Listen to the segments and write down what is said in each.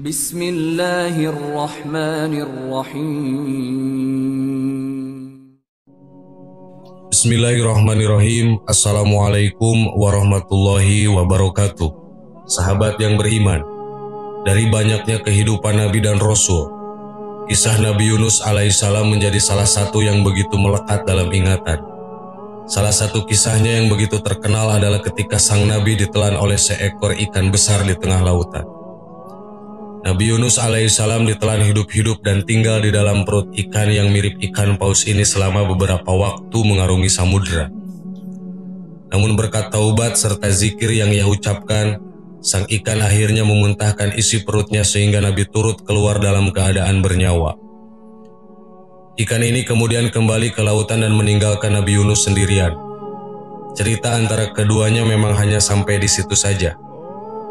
Bismillahirrahmanirrahim. Bismillahirrahmanirrahim. Assalamualaikum warahmatullahi wabarakatuh. Sahabat yang beriman, dari banyaknya kehidupan Nabi dan Rasul, kisah Nabi Yunus alaihissalam menjadi salah satu yang begitu melekat dalam ingatan. Salah satu kisahnya yang begitu terkenal adalah ketika sang Nabi ditelan oleh seekor ikan besar di tengah lautan. Nabi Yunus alaihissalam ditelan hidup-hidup dan tinggal di dalam perut ikan yang mirip ikan paus ini selama beberapa waktu mengarungi samudera. Namun berkat taubat serta zikir yang ia ucapkan, sang ikan akhirnya memuntahkan isi perutnya sehingga Nabi turut keluar dalam keadaan bernyawa. Ikan ini kemudian kembali ke lautan dan meninggalkan Nabi Yunus sendirian. Cerita antara keduanya memang hanya sampai di situ saja.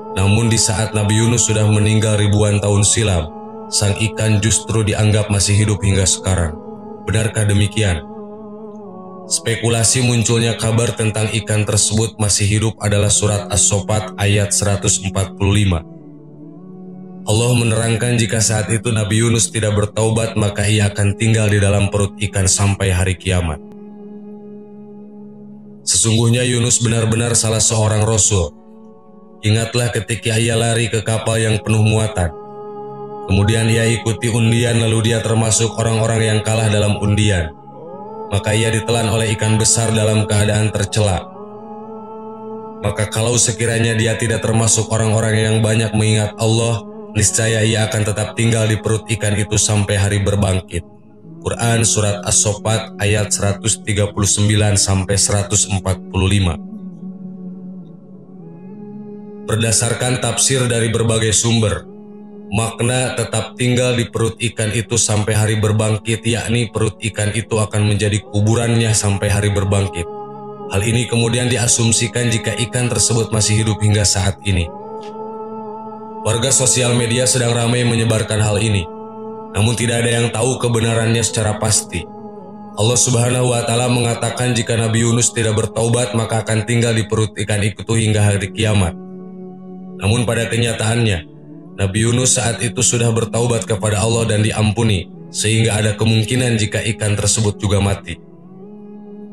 Namun di saat Nabi Yunus sudah meninggal ribuan tahun silam, sang ikan justru dianggap masih hidup hingga sekarang. Benarkah demikian? Spekulasi munculnya kabar tentang ikan tersebut masih hidup adalah surat As-Saffat ayat 145. Allah menerangkan jika saat itu Nabi Yunus tidak bertaubat maka ia akan tinggal di dalam perut ikan sampai hari kiamat. Sesungguhnya Yunus benar-benar salah seorang Rasul. Ingatlah ketika ia lari ke kapal yang penuh muatan. Kemudian ia ikuti undian lalu dia termasuk orang-orang yang kalah dalam undian. Maka ia ditelan oleh ikan besar dalam keadaan tercela. Maka kalau sekiranya dia tidak termasuk orang-orang yang banyak mengingat Allah, niscaya ia akan tetap tinggal di perut ikan itu sampai hari berbangkit. Quran Surat As-Saffat ayat 139-145. Berdasarkan tafsir dari berbagai sumber, makna tetap tinggal di perut ikan itu sampai hari berbangkit, yakni perut ikan itu akan menjadi kuburannya sampai hari berbangkit. Hal ini kemudian diasumsikan jika ikan tersebut masih hidup hingga saat ini. Warga sosial media sedang ramai menyebarkan hal ini, namun tidak ada yang tahu kebenarannya secara pasti. Allah Subhanahu wa Ta'ala mengatakan jika Nabi Yunus tidak bertaubat maka akan tinggal di perut ikan itu hingga hari kiamat. Namun pada kenyataannya, Nabi Yunus saat itu sudah bertaubat kepada Allah dan diampuni, sehingga ada kemungkinan jika ikan tersebut juga mati.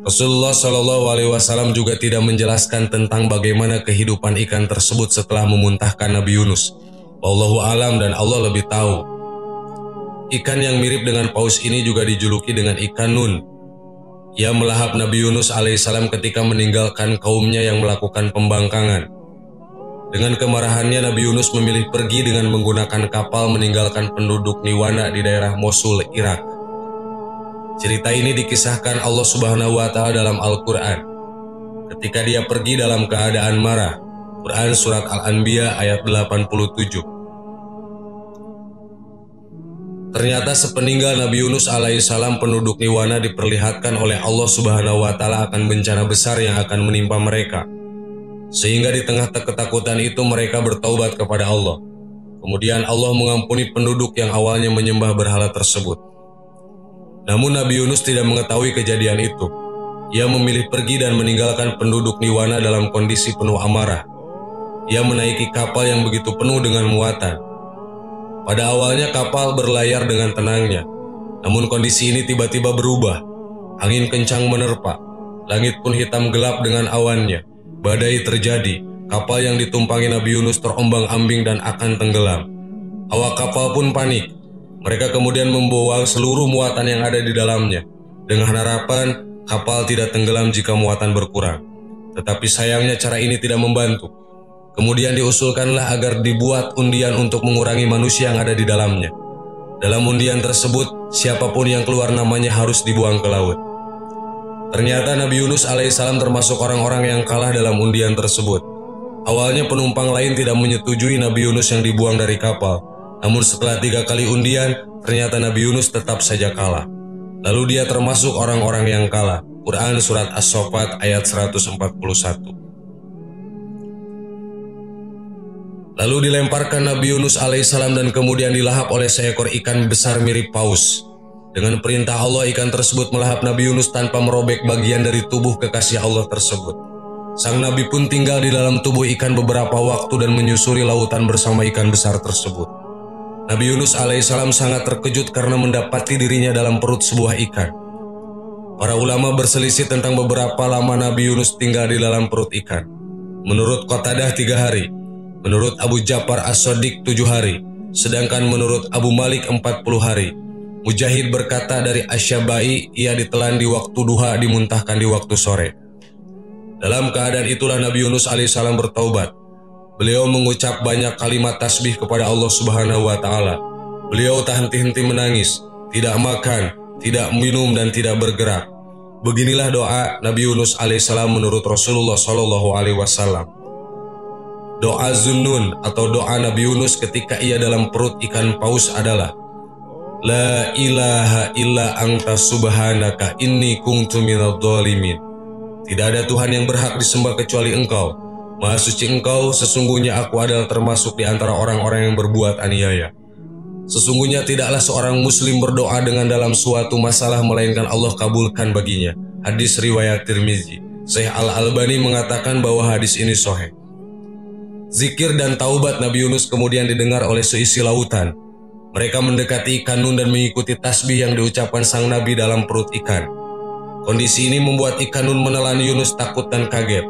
Rasulullah SAW juga tidak menjelaskan tentang bagaimana kehidupan ikan tersebut setelah memuntahkan Nabi Yunus. Wallahu alam dan Allah lebih tahu. Ikan yang mirip dengan paus ini juga dijuluki dengan ikan Nun. Ia melahap Nabi Yunus alaihissalam ketika meninggalkan kaumnya yang melakukan pembangkangan. Dengan kemarahannya Nabi Yunus memilih pergi dengan menggunakan kapal meninggalkan penduduk Niwana di daerah Mosul, Irak. Cerita ini dikisahkan Allah Subhanahu wa Ta'ala dalam Al-Quran. Ketika dia pergi dalam keadaan marah. Quran Surat Al-Anbiya ayat 87. Ternyata sepeninggal Nabi Yunus alaihissalam penduduk Niwana diperlihatkan oleh Allah Subhanahu wa Ta'ala akan bencana besar yang akan menimpa mereka. Sehingga di tengah ketakutan itu mereka bertaubat kepada Allah. Kemudian Allah mengampuni penduduk yang awalnya menyembah berhala tersebut. Namun Nabi Yunus tidak mengetahui kejadian itu. Ia memilih pergi dan meninggalkan penduduk Niwana dalam kondisi penuh amarah. Ia menaiki kapal yang begitu penuh dengan muatan. Pada awalnya kapal berlayar dengan tenangnya. Namun kondisi ini tiba-tiba berubah. Angin kencang menerpa. Langit pun hitam gelap dengan awannya. Badai terjadi, kapal yang ditumpangi Nabi Yunus terombang-ambing dan akan tenggelam. Awak kapal pun panik. Mereka kemudian membawa seluruh muatan yang ada di dalamnya, dengan harapan kapal tidak tenggelam jika muatan berkurang. Tetapi sayangnya cara ini tidak membantu. Kemudian diusulkanlah agar dibuat undian untuk mengurangi manusia yang ada di dalamnya. Dalam undian tersebut, siapapun yang keluar namanya harus dibuang ke laut. Ternyata Nabi Yunus alaihissalam termasuk orang-orang yang kalah dalam undian tersebut. Awalnya penumpang lain tidak menyetujui Nabi Yunus yang dibuang dari kapal. Namun setelah 3 kali undian, ternyata Nabi Yunus tetap saja kalah. Lalu dia termasuk orang-orang yang kalah. Quran Surat As-Saffat ayat 141. Lalu dilemparkan Nabi Yunus alaihissalam dan kemudian dilahap oleh seekor ikan besar mirip paus. Dengan perintah Allah, ikan tersebut melahap Nabi Yunus tanpa merobek bagian dari tubuh kekasih Allah tersebut. Sang Nabi pun tinggal di dalam tubuh ikan beberapa waktu dan menyusuri lautan bersama ikan besar tersebut. Nabi Yunus alaihissalam sangat terkejut karena mendapati dirinya dalam perut sebuah ikan. Para ulama berselisih tentang beberapa lama Nabi Yunus tinggal di dalam perut ikan. Menurut Qatadah 3 hari, menurut Abu Ja'far As-Shadiq 7 hari, sedangkan menurut Abu Malik 40 hari. Mujahid berkata dari Asy-Syabai, ia ditelan di waktu duha, dimuntahkan di waktu sore. Dalam keadaan itulah Nabi Yunus alaihissalam bertaubat. Beliau mengucap banyak kalimat tasbih kepada Allah Subhanahu wa Ta'ala. Beliau tak henti-henti menangis, tidak makan, tidak minum, dan tidak bergerak. Beginilah doa Nabi Yunus alaihissalam menurut Rasulullah Shallallahu alaihi wasallam. Doa Zunnun atau doa Nabi Yunus ketika ia dalam perut ikan paus adalah: La ilaha illa anta subhanaka inni kuntu minadh dhalimin. Tidak ada Tuhan yang berhak disembah kecuali Engkau. Maha suci Engkau, sesungguhnya aku adalah termasuk di antara orang-orang yang berbuat aniaya. Sesungguhnya tidaklah seorang muslim berdoa dengan dalam suatu masalah melainkan Allah kabulkan baginya. Hadis riwayat Tirmizi. Syekh Al-Albani mengatakan bahwa hadis ini sahih. Zikir dan taubat Nabi Yunus kemudian didengar oleh seisi lautan. Mereka mendekati ikan nun dan mengikuti tasbih yang diucapkan sang Nabi dalam perut ikan. Kondisi ini membuat ikan nun menelan Yunus takut dan kaget.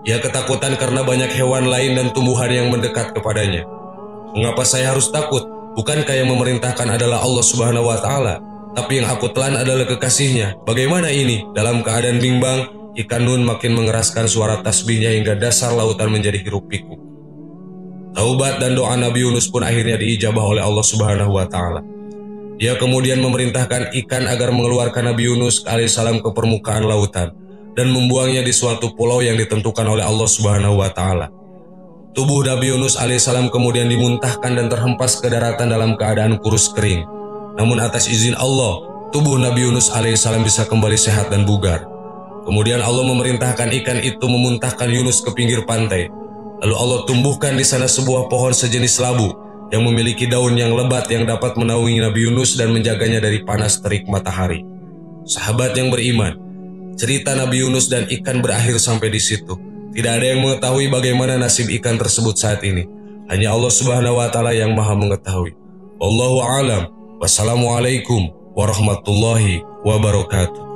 Ia ketakutan karena banyak hewan lain dan tumbuhan yang mendekat kepadanya. Mengapa saya harus takut? Bukankah yang memerintahkan adalah Allah Subhanahu wa Ta'ala? Tapi yang aku telan adalah kekasihnya. Bagaimana ini? Dalam keadaan bimbang, ikan nun makin mengeraskan suara tasbihnya hingga dasar lautan menjadi hiruk pikuk. Taubat dan doa Nabi Yunus pun akhirnya diijabah oleh Allah Subhanahu wa Ta'ala. Dia kemudian memerintahkan ikan agar mengeluarkan Nabi Yunus alaihissalam ke permukaan lautan dan membuangnya di suatu pulau yang ditentukan oleh Allah Subhanahu wa Ta'ala. Tubuh Nabi Yunus alaihissalam kemudian dimuntahkan dan terhempas ke daratan dalam keadaan kurus kering. Namun atas izin Allah, tubuh Nabi Yunus alaihissalam bisa kembali sehat dan bugar. Kemudian Allah memerintahkan ikan itu memuntahkan Yunus ke pinggir pantai. Lalu Allah tumbuhkan di sana sebuah pohon sejenis labu yang memiliki daun yang lebat yang dapat menaungi Nabi Yunus dan menjaganya dari panas terik matahari. Sahabat yang beriman, cerita Nabi Yunus dan ikan berakhir sampai di situ. Tidak ada yang mengetahui bagaimana nasib ikan tersebut saat ini. Hanya Allah Subhanahu wa Ta'ala yang Maha mengetahui. Wallahu a'lam. Wassalamualaikum warahmatullahi wabarakatuh.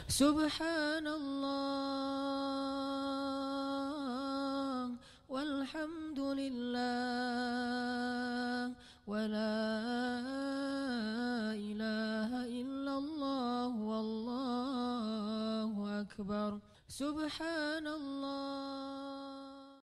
Subhanallah walhamdulillah wa la ilaha illallah wallahu akbar. Subhanallah